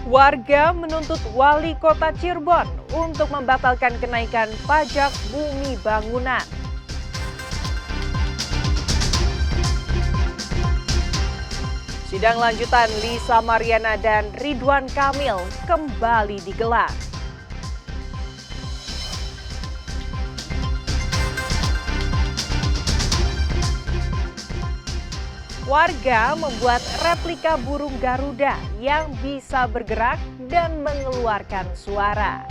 Warga menuntut Wali Kota Cirebon untuk membatalkan kenaikan pajak bumi bangunan. Sidang lanjutan Lisa Mariana dan Ridwan Kamil kembali digelar. Warga membuat replika burung Garuda yang bisa bergerak dan mengeluarkan suara.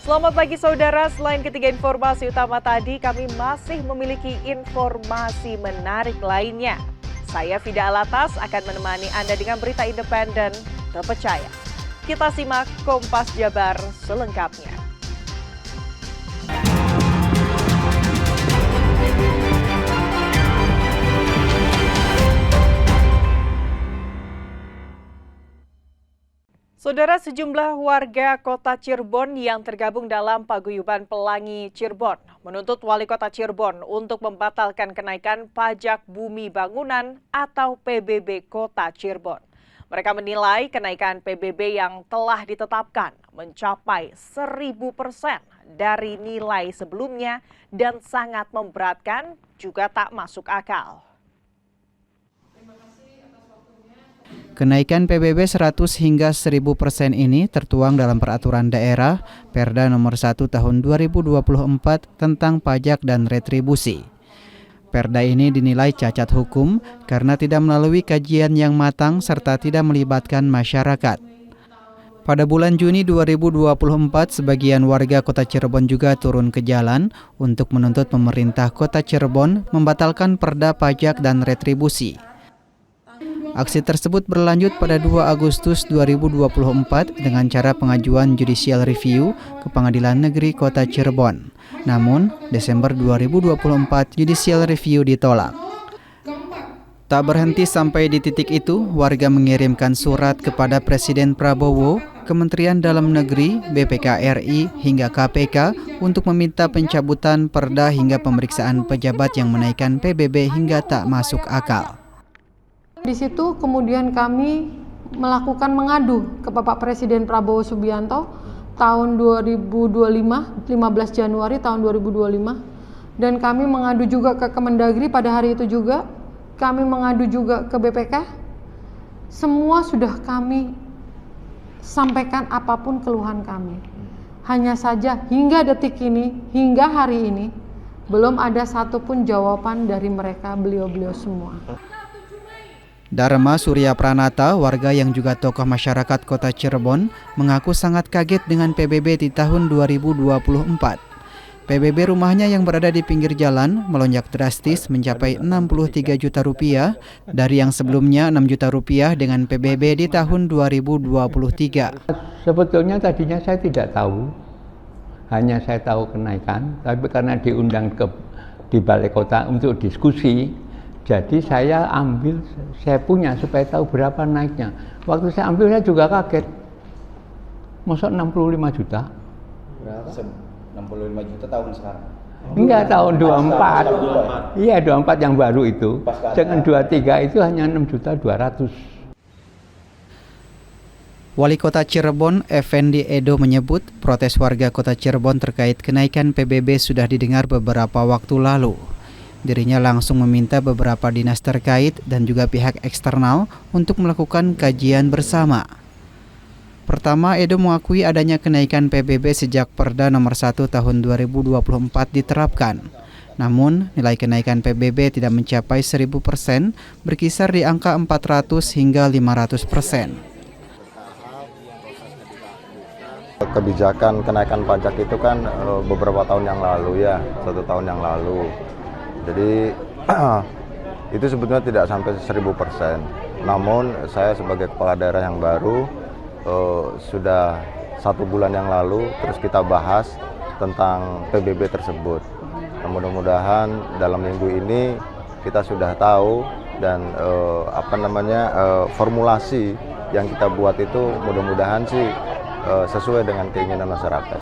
Selamat pagi saudara, selain ketiga informasi utama tadi, kami masih memiliki informasi menarik lainnya. Saya Fida Alatas akan menemani Anda dengan berita independen terpercaya. Kita simak Kompas Jabar selengkapnya. Saudara, sejumlah warga kota Cirebon yang tergabung dalam Paguyuban Pelangi Cirebon menuntut Wali Kota Cirebon untuk membatalkan kenaikan pajak bumi bangunan atau PBB Kota Cirebon. Mereka menilai kenaikan PBB yang telah ditetapkan mencapai 1000% dari nilai sebelumnya dan sangat memberatkan juga tak masuk akal. Kenaikan PBB 100 hingga 1000% ini tertuang dalam Peraturan Daerah Perda Nomor 1 Tahun 2024 tentang pajak dan retribusi. Perda ini dinilai cacat hukum karena tidak melalui kajian yang matang serta tidak melibatkan masyarakat. Pada bulan Juni 2024, sebagian warga Kota Cirebon juga turun ke jalan untuk menuntut pemerintah Kota Cirebon membatalkan Perda Pajak dan Retribusi. Aksi tersebut berlanjut pada 2 Agustus 2024 dengan cara pengajuan judicial review ke Pengadilan Negeri Kota Cirebon. Namun, Desember 2024 judicial review ditolak. Tak berhenti sampai di titik itu, warga mengirimkan surat kepada Presiden Prabowo, Kementerian Dalam Negeri, BPK RI, hingga KPK untuk meminta pencabutan perda hingga pemeriksaan pejabat yang menaikkan PBB hingga tak masuk akal. Di situ kemudian kami melakukan mengadu ke Bapak Presiden Prabowo Subianto tahun 2025, 15 Januari tahun 2025. Dan kami mengadu juga ke Kemendagri pada hari itu juga. Kami mengadu juga ke BPK. Semua sudah kami sampaikan apapun keluhan kami. Hanya saja hingga detik ini, hingga hari ini, belum ada satupun jawaban dari mereka beliau-beliau semua. Dharma Surya Pranata, warga yang juga tokoh masyarakat Kota Cirebon, mengaku sangat kaget dengan PBB di tahun 2024. PBB rumahnya yang berada di pinggir jalan melonjak drastis mencapai 63 juta rupiah dari yang sebelumnya 6 juta rupiah dengan PBB di tahun 2023. Sebetulnya tadinya saya tidak tahu, hanya saya tahu kenaikan, tapi karena diundang di Balai Kota untuk diskusi, jadi saya punya supaya tahu berapa naiknya. Waktu saya ambil saya juga kaget. Masuk 65 juta. Berapa? 65 juta tahun sekarang? Enggak, tahun 24. Iya, 24 yang baru itu. Dengan 23 itu hanya 6 juta 200. Wali Kota Cirebon, Effendi Edo menyebut protes warga Kota Cirebon terkait kenaikan PBB sudah didengar beberapa waktu lalu. Dirinya langsung meminta beberapa dinas terkait dan juga pihak eksternal untuk melakukan kajian bersama. Pertama, Edo mengakui adanya kenaikan PBB sejak Perda Nomor 1 Tahun 2024 diterapkan. Namun, nilai kenaikan PBB tidak mencapai 1000%, berkisar di angka 400 hingga 500%. Kebijakan kenaikan pajak itu kan beberapa tahun yang lalu ya, 1 tahun yang lalu. Jadi itu sebetulnya tidak sampai 1000%. Namun saya sebagai kepala daerah yang baru sudah 1 bulan yang lalu terus kita bahas tentang PBB tersebut. Mudah-mudahan dalam minggu ini kita sudah tahu dan formulasi yang kita buat itu mudah-mudahan sih sesuai dengan keinginan masyarakat.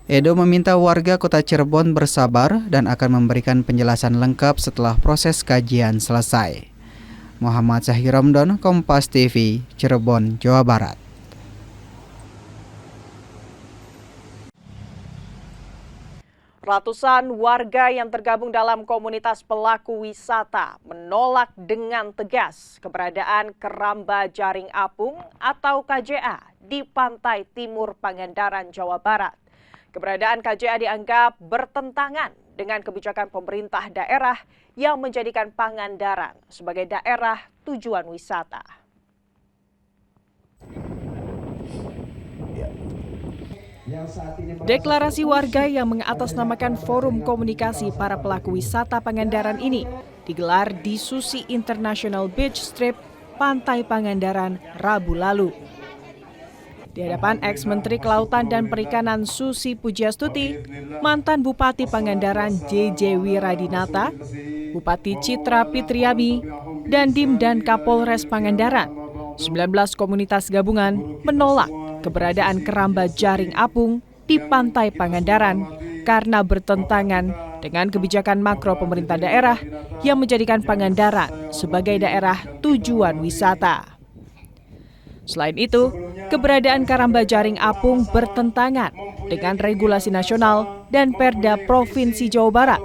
Edo meminta warga Kota Cirebon bersabar dan akan memberikan penjelasan lengkap setelah proses kajian selesai. Muhammad Syahir Ramdan, Kompas TV, Cirebon, Jawa Barat. Ratusan warga yang tergabung dalam komunitas pelaku wisata menolak dengan tegas keberadaan keramba jaring apung atau KJA di pantai timur Pangandaran, Jawa Barat. Keberadaan KJA dianggap bertentangan dengan kebijakan pemerintah daerah yang menjadikan Pangandaran sebagai daerah tujuan wisata. Deklarasi warga yang mengatasnamakan Forum Komunikasi Para Pelaku Wisata Pangandaran ini digelar di Susi International Beach Strip, Pantai Pangandaran, Rabu lalu. Di hadapan ex-Menteri Kelautan dan Perikanan Susi Pujiastuti, mantan Bupati Pangandaran JJ Wiradinata, Bupati Citra Pitriami, dan Dim dan Kapolres Pangandaran, 19 komunitas gabungan menolak keberadaan keramba jaring apung di Pantai Pangandaran karena bertentangan dengan kebijakan makro pemerintah daerah yang menjadikan Pangandaran sebagai daerah tujuan wisata. Selain itu, keberadaan keramba jaring apung bertentangan dengan regulasi nasional dan Perda Provinsi Jawa Barat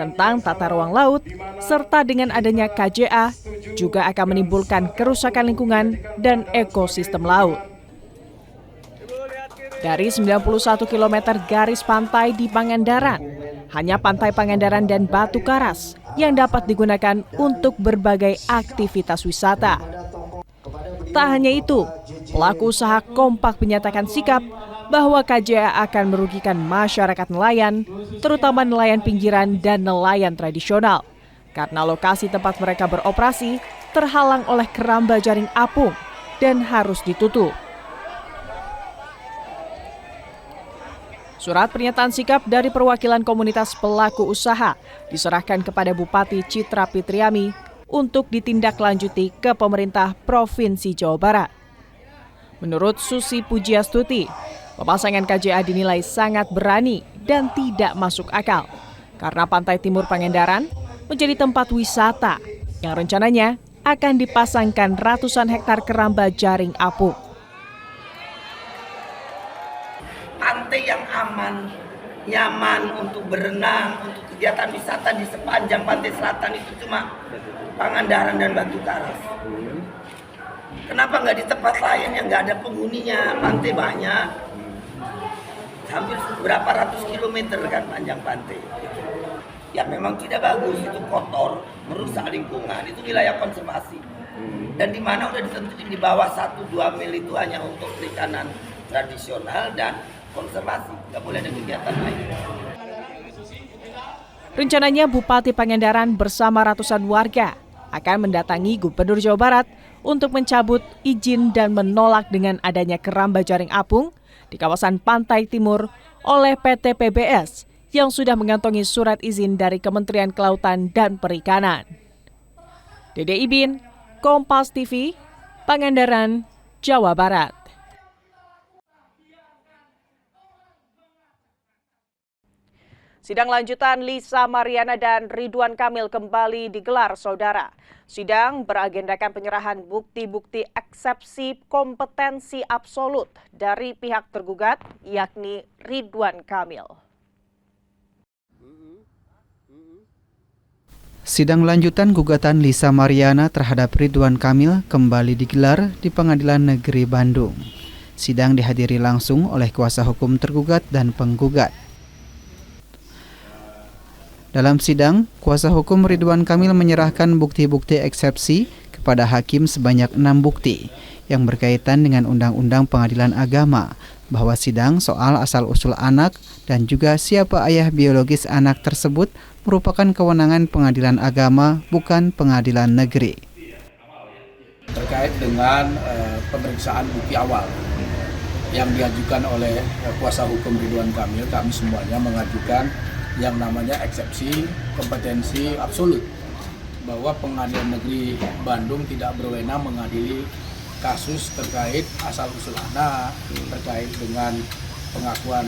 tentang tata ruang laut, serta dengan adanya KJA juga akan menimbulkan kerusakan lingkungan dan ekosistem laut. Dari 91 km garis pantai di Pangandaran, hanya Pantai Pangandaran dan Batu Karas yang dapat digunakan untuk berbagai aktivitas wisata. Tak hanya itu, pelaku usaha kompak menyatakan sikap bahwa KJA akan merugikan masyarakat nelayan, terutama nelayan pinggiran dan nelayan tradisional, karena lokasi tempat mereka beroperasi terhalang oleh keramba jaring apung dan harus ditutup. Surat pernyataan sikap dari perwakilan komunitas pelaku usaha diserahkan kepada Bupati Citra Pitriami untuk ditindaklanjuti ke pemerintah Provinsi Jawa Barat. Menurut Susi Pujiastuti, pemasangan KJA dinilai sangat berani dan tidak masuk akal karena Pantai Timur Pangandaran menjadi tempat wisata yang rencananya akan dipasangkan ratusan hektar keramba jaring apung. Pantai yang aman, nyaman untuk berenang, untuk kegiatan wisata di sepanjang pantai selatan itu cuma Pangandaran dan Batu Karas. Kenapa nggak di tempat lain yang nggak ada penghuninya? Pantai banyak, hampir berapa ratus kilometer kan panjang pantai. Ya memang tidak bagus, itu kotor, merusak lingkungan, itu wilayah konservasi. Dan di mana udah ditentukan di bawah 1-2 mil itu hanya untuk perikanan tradisional dan konservasi, nggak boleh ada kegiatan lain. Rencananya Bupati Pangandaran bersama ratusan warga akan mendatangi Gubernur Jawa Barat untuk mencabut izin dan menolak dengan adanya keramba jaring apung di kawasan Pantai Timur oleh PT PBS yang sudah mengantongi surat izin dari Kementerian Kelautan dan Perikanan. Dede Ibin, Kompas TV, Pangandaran, Jawa Barat. Sidang lanjutan Lisa Mariana dan Ridwan Kamil kembali digelar, Saudara. Sidang beragendakan penyerahan bukti-bukti eksepsi kompetensi absolut dari pihak tergugat, yakni Ridwan Kamil. Sidang lanjutan gugatan Lisa Mariana terhadap Ridwan Kamil kembali digelar di Pengadilan Negeri Bandung. Sidang dihadiri langsung oleh kuasa hukum tergugat dan penggugat. Dalam sidang, kuasa hukum Ridwan Kamil menyerahkan bukti-bukti eksepsi kepada hakim sebanyak 6 bukti yang berkaitan dengan Undang-Undang Pengadilan Agama, bahwa sidang soal asal-usul anak dan juga siapa ayah biologis anak tersebut merupakan kewenangan Pengadilan Agama, bukan Pengadilan Negeri. Terkait dengan pemeriksaan bukti awal yang diajukan oleh kuasa hukum Ridwan Kamil, kami semuanya mengajukan yang namanya eksepsi kompetensi absolut, bahwa Pengadilan Negeri Bandung tidak berwenang mengadili kasus terkait asal-usul anak, terkait dengan pengakuan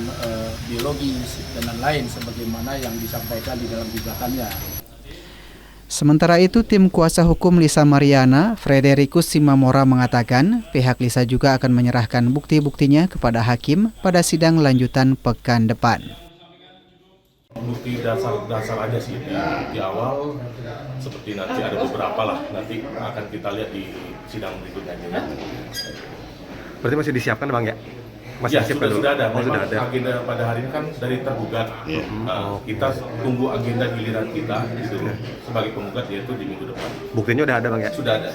biologis dan lain-lain sebagaimana yang disampaikan di dalam gugatannya. Sementara itu, tim kuasa hukum Lisa Mariana, Frederikus Simamora mengatakan pihak Lisa juga akan menyerahkan bukti-buktinya kepada hakim pada sidang lanjutan pekan depan. Bukti dasar aja sih di awal, seperti nanti ada beberapa lah, nanti akan kita lihat di sidang berikutnya. Berarti masih disiapkan Bang ya? Masih ya, sudah ada. Memang sudah ada. Agenda pada hari ini kan dari tergugat. Kita tunggu agenda giliran kita gitu, sebagai penggugat, yaitu di minggu depan. Buktinya udah ada Bang ya? Sudah ada.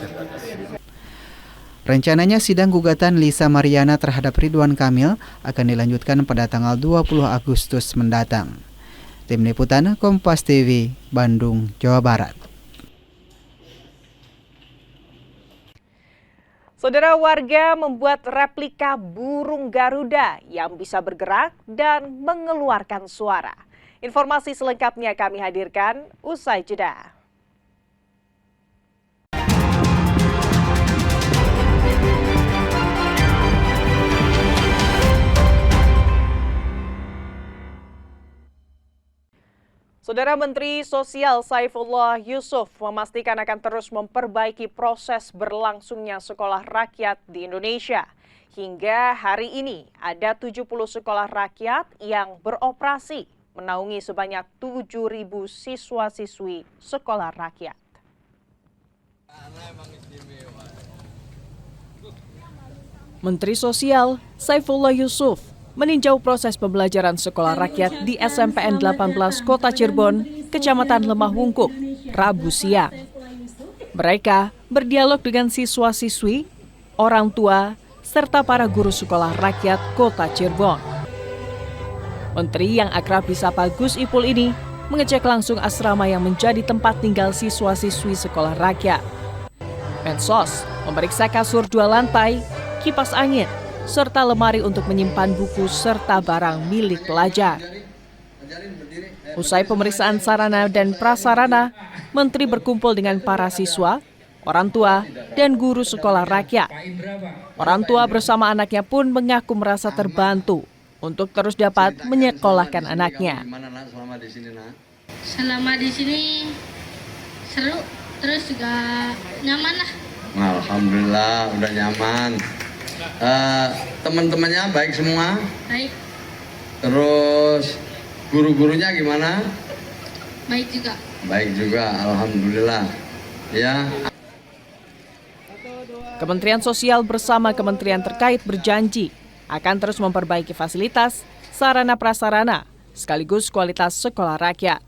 Rencananya sidang gugatan Lisa Mariana terhadap Ridwan Kamil akan dilanjutkan pada tanggal 20 Agustus mendatang. Tim Liputan Kompas TV, Bandung, Jawa Barat. Saudara, warga membuat replika burung Garuda yang bisa bergerak dan mengeluarkan suara. Informasi selengkapnya kami hadirkan usai jeda. Saudara, Menteri Sosial Saifullah Yusuf memastikan akan terus memperbaiki proses berlangsungnya sekolah rakyat di Indonesia. Hingga hari ini ada 70 sekolah rakyat yang beroperasi, menaungi sebanyak 7.000 siswa-siswi sekolah rakyat. Menteri Sosial Saifullah Yusuf meninjau proses pembelajaran sekolah rakyat di SMPN 18 Kota Cirebon, Kecamatan Lemah Wungkuk, Rabu siang. Mereka berdialog dengan siswa-siswi, orang tua, serta para guru sekolah rakyat Kota Cirebon. Menteri yang akrab disapa Gus Ipul ini mengecek langsung asrama yang menjadi tempat tinggal siswa-siswi sekolah rakyat. Mensos memeriksa kasur 2 lantai, kipas angin, serta lemari untuk menyimpan buku serta barang milik pelajar. Usai pemeriksaan sarana dan prasarana, Menteri berkumpul dengan para siswa, orang tua, dan guru sekolah rakyat. Orang tua bersama anaknya pun mengaku merasa terbantu untuk terus dapat menyekolahkan anaknya. Selama di sini seru, terus juga nyaman lah. Alhamdulillah udah nyaman. Teman-temannya baik semua? Baik. Terus guru-gurunya gimana? Baik juga. Baik juga, alhamdulillah. Ya. Kementerian Sosial bersama kementerian terkait berjanji akan terus memperbaiki fasilitas, sarana prasarana, sekaligus kualitas sekolah rakyat.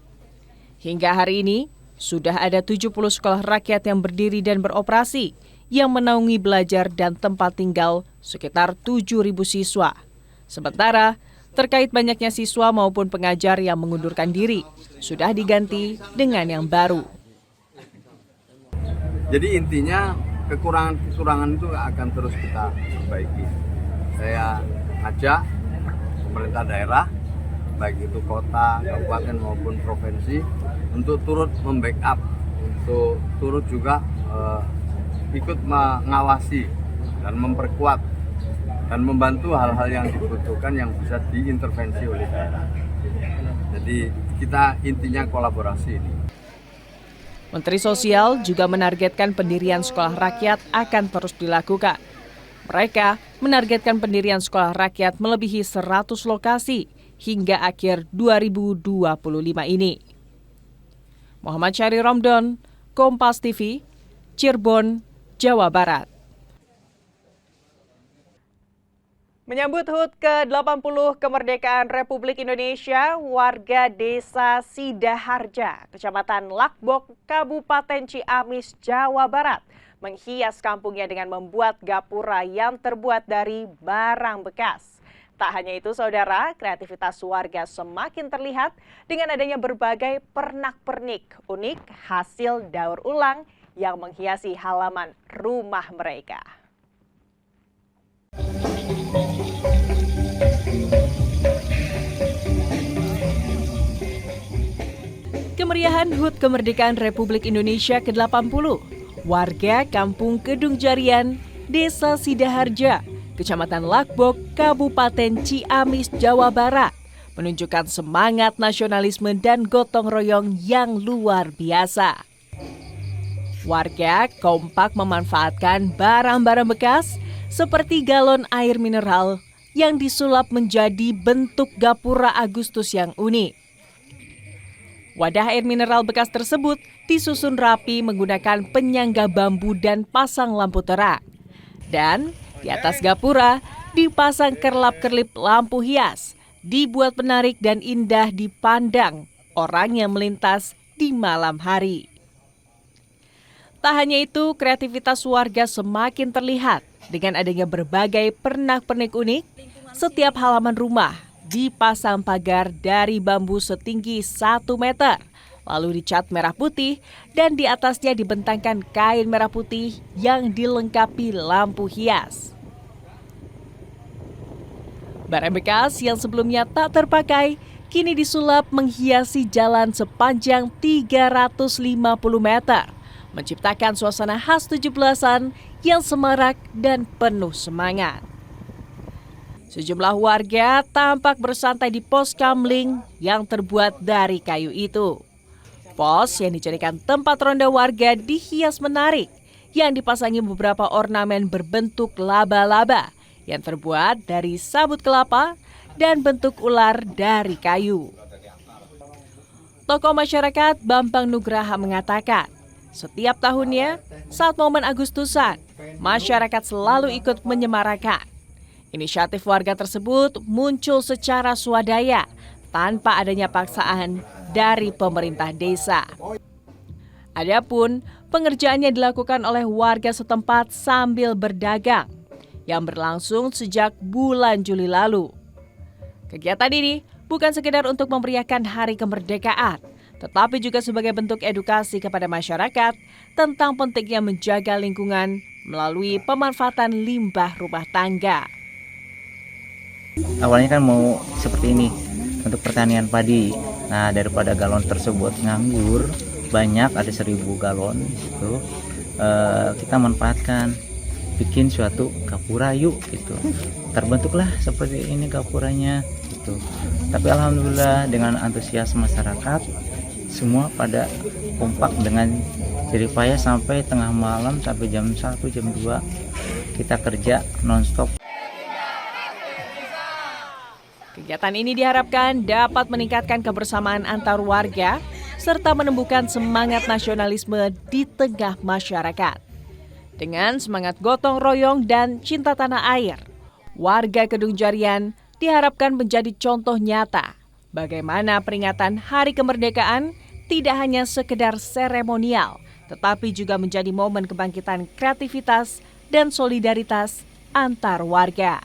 Hingga hari ini, sudah ada 70 sekolah rakyat yang berdiri dan beroperasi, yang menaungi belajar dan tempat tinggal sekitar 7.000 siswa. Sementara, terkait banyaknya siswa maupun pengajar yang mengundurkan diri, sudah diganti dengan yang baru. Jadi intinya kekurangan-kekurangan itu akan terus kita perbaiki. Saya ajak pemerintah daerah, baik itu kota, kabupaten maupun provinsi, untuk turut membackup, untuk turut juga ikut mengawasi dan memperkuat dan membantu hal-hal yang dibutuhkan yang bisa diintervensi oleh daerah. Jadi kita intinya kolaborasi ini. Menteri Sosial juga menargetkan pendirian sekolah rakyat akan terus dilakukan. Mereka menargetkan pendirian sekolah rakyat melebihi 100 lokasi hingga akhir 2025 ini. Muhammad Syahri Romdon, Kompas TV, Cirebon, Jawa Barat. Menyambut HUT ke-80 kemerdekaan Republik Indonesia, warga Desa Sidaharja, Kecamatan Lakbok, Kabupaten Ciamis, Jawa Barat, menghias kampungnya dengan membuat gapura yang terbuat dari barang bekas. Tak hanya itu, saudara, kreativitas warga semakin terlihat dengan adanya berbagai pernak-pernik unik hasil daur ulang yang menghiasi halaman rumah mereka. Kemeriahan HUT Kemerdekaan Republik Indonesia ke-80, warga Kampung Kedung Jarian, Desa Sidaharja, Kecamatan Lakbok, Kabupaten Ciamis, Jawa Barat, menunjukkan semangat nasionalisme dan gotong royong yang luar biasa. Warga kompak memanfaatkan barang-barang bekas seperti galon air mineral yang disulap menjadi bentuk gapura Agustus yang unik. Wadah air mineral bekas tersebut disusun rapi menggunakan penyangga bambu dan pasang lampu terang. Dan di atas gapura dipasang kerlap-kerlip lampu hias, dibuat menarik dan indah dipandang orang yang melintas di malam hari. Tak hanya itu, kreativitas warga semakin terlihat dengan adanya berbagai pernak-pernik unik. Setiap halaman rumah dipasang pagar dari bambu setinggi 1 meter, lalu dicat merah putih dan di atasnya dibentangkan kain merah putih yang dilengkapi lampu hias. Barang bekas yang sebelumnya tak terpakai kini disulap menghiasi jalan sepanjang 350 meter, menciptakan suasana khas 17-an yang semarak dan penuh semangat. Sejumlah warga tampak bersantai di pos kamling yang terbuat dari kayu itu. Pos yang dijadikan tempat ronda warga dihias menarik, yang dipasangi beberapa ornamen berbentuk laba-laba yang terbuat dari sabut kelapa dan bentuk ular dari kayu. Tokoh masyarakat Bambang Nugraha mengatakan, setiap tahunnya saat momen Agustusan, masyarakat selalu ikut menyemarakan. Inisiatif warga tersebut muncul secara swadaya tanpa adanya paksaan dari pemerintah desa. Adapun pengerjaannya dilakukan oleh warga setempat sambil berdagang yang berlangsung sejak bulan Juli lalu. Kegiatan ini bukan sekedar untuk memeriahkan hari kemerdekaan, tetapi juga sebagai bentuk edukasi kepada masyarakat tentang pentingnya menjaga lingkungan melalui pemanfaatan limbah rumah tangga. Awalnya kan mau seperti ini untuk pertanian padi. Nah, daripada galon tersebut nganggur banyak, ada 1000 galon itu kita manfaatkan, bikin suatu gapura yuk gitu. Terbentuklah seperti ini gapuranya gitu. Tapi alhamdulillah dengan antusias masyarakat semua pada kompak dengan jerih payah sampai tengah malam, sampai jam 1, jam 2 kita kerja nonstop. Kegiatan ini diharapkan dapat meningkatkan kebersamaan antar warga serta menumbuhkan semangat nasionalisme di tengah masyarakat. Dengan semangat gotong royong dan cinta tanah air, warga Kedung Jarian diharapkan menjadi contoh nyata bagaimana peringatan Hari Kemerdekaan tidak hanya sekedar seremonial, tetapi juga menjadi momen kebangkitan kreativitas dan solidaritas antar warga.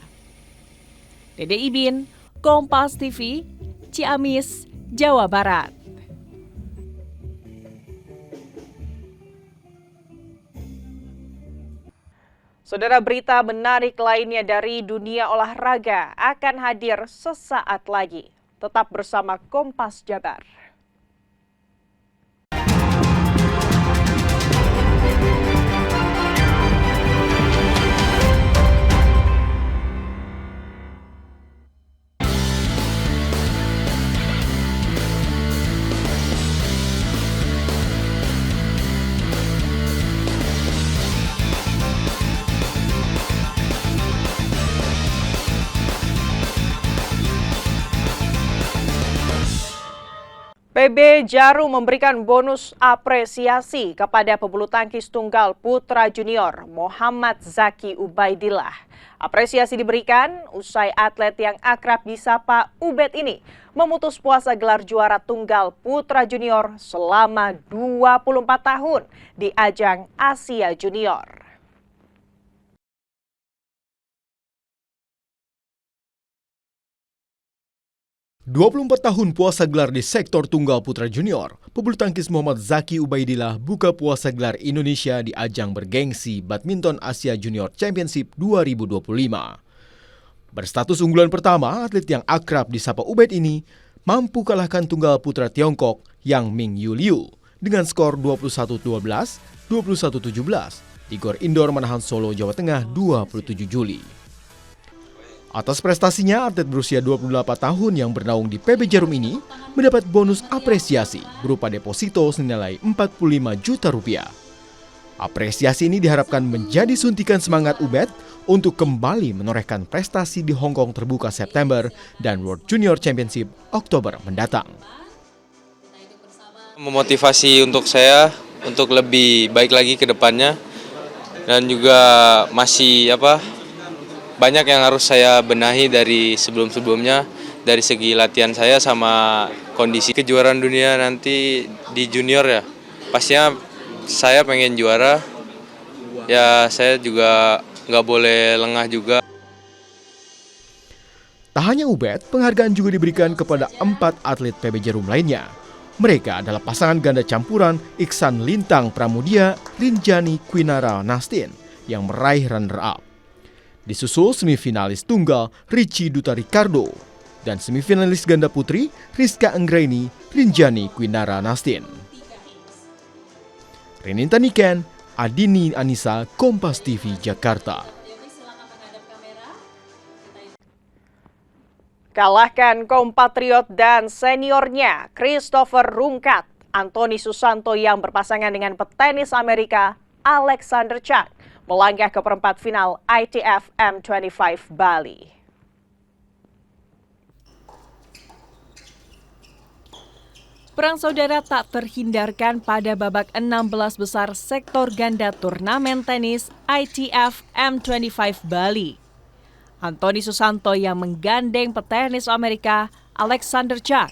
Dede Ibin, Kompas TV, Ciamis, Jawa Barat. Saudara, berita menarik lainnya dari dunia olahraga akan hadir sesaat lagi. Tetap bersama Kompas Jabar. PB Jarum memberikan bonus apresiasi kepada pebulu tangkis tunggal putra junior Muhammad Zaki Ubaidillah. Apresiasi diberikan usai atlet yang akrab disapa Ubed ini memutus puasa gelar juara tunggal putra junior selama 24 tahun di ajang Asia Junior. ...24 tahun puasa gelar di sektor tunggal putra junior, pebulu tangkis Muhammad Zaki Ubaidillah buka puasa gelar Indonesia di ajang bergengsi Badminton Asia Junior Championship 2025. Berstatus unggulan pertama, atlet yang akrab disapa Ubed ini mampu kalahkan tunggal putra Tiongkok Yang Ming Yu Liu dengan skor 21-12, 21-17, di Gor Indoor Manahan Solo, Jawa Tengah 27 Juli. Atas prestasinya, atlet berusia 28 tahun yang bernaung di PB Jarum ini mendapat bonus apresiasi berupa deposito senilai Rp45 juta. Apresiasi ini diharapkan menjadi suntikan semangat Ubed untuk kembali menorehkan prestasi di Hong Kong terbuka September dan World Junior Championship Oktober mendatang. Memotivasi untuk saya untuk lebih baik lagi ke depannya, dan juga masih banyak yang harus saya benahi dari sebelum-sebelumnya, dari segi latihan saya sama kondisi kejuaraan dunia nanti di junior ya. Pastinya saya pengen juara, ya saya juga nggak boleh lengah juga. Tak hanya Ubed, penghargaan juga diberikan kepada 4 atlet PB Jarum lainnya. Mereka adalah pasangan ganda campuran Iksan Lintang Pramudia, Rinjani Quinara Nastin yang meraih runner-up. Disusul semifinalis tunggal Richie Duta Ricardo dan semifinalis ganda putri Rizka Anggraini, Rinjani Quinara Nastin. Reninta Niken, Adini Anissa, Kompas TV, Jakarta. Kalahkan kompatriot dan seniornya Christopher Rungkat, Anthony Susanto yang berpasangan dengan petenis Amerika Alexander Chak melangkah ke perempat final ITF M25 Bali. Perang saudara tak terhindarkan pada babak 16 besar sektor ganda turnamen tenis ITF M25 Bali. Anthony Susanto yang menggandeng petenis Amerika Alexander Chak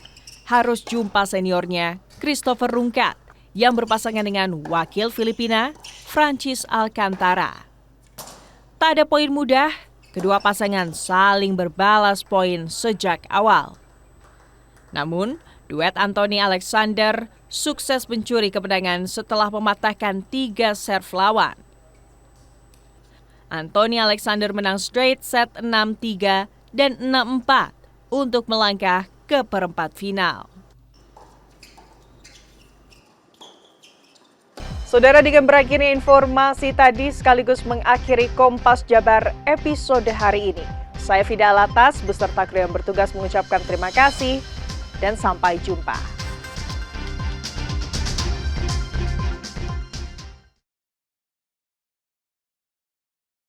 harus jumpa seniornya Christopher Rungkat yang berpasangan dengan wakil Filipina Francis Alcantara. Tak ada poin mudah, kedua pasangan saling berbalas poin sejak awal. Namun, duet Anthony Alexander sukses mencuri kemenangan setelah mematahkan 3 serve lawan. Anthony Alexander menang straight set 6-3 dan 6-4 untuk melangkah ke perempat final. Saudara, dengan berakhirnya informasi tadi sekaligus mengakhiri Kompas Jabar episode hari ini. Saya Fida Alatas beserta kru yang bertugas mengucapkan terima kasih dan sampai jumpa.